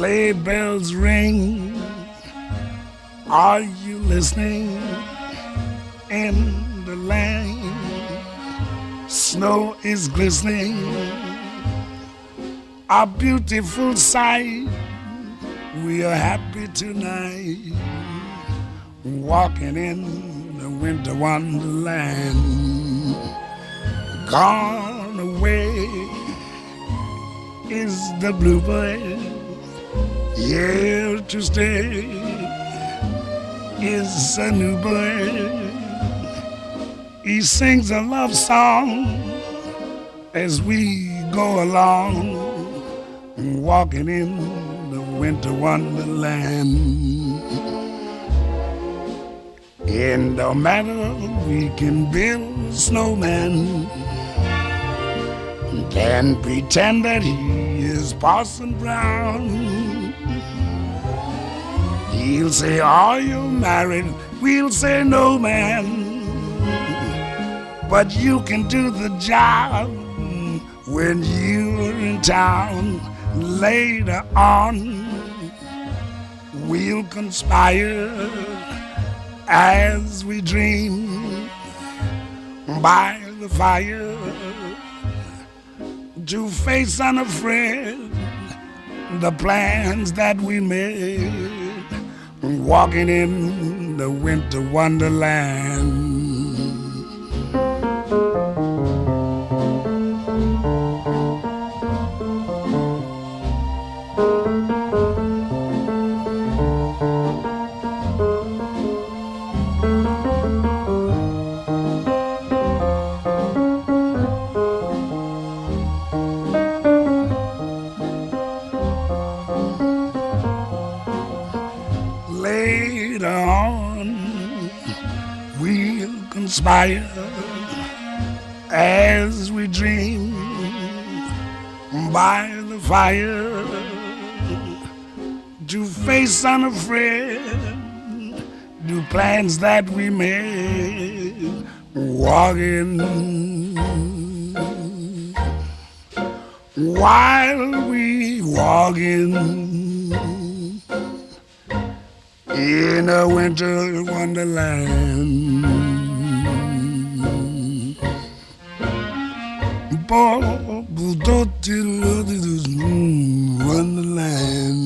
Sleigh bells ring. Are you listening? In the lane, snow is glistening. A beautiful sight. We are happy tonight, walking in the winter wonderland. Gone away is the bluebird, here to stay is a new bird. He sings a love song as we go along, walking in the winter wonderland. In the matter we can build a snowman, can pretend that he is Parson Brown. He'll say, are you married? We'll say, no, man. But you can do the job when you're in town. Later on, we'll conspire as we dream by the fire to face unafraid the plans that we made, walking in the winter wonderland. Later on, we'll conspire as we dream by the fire to face unafraid the plans that we made, walking while we walking in a winter wonderland. Wonderland.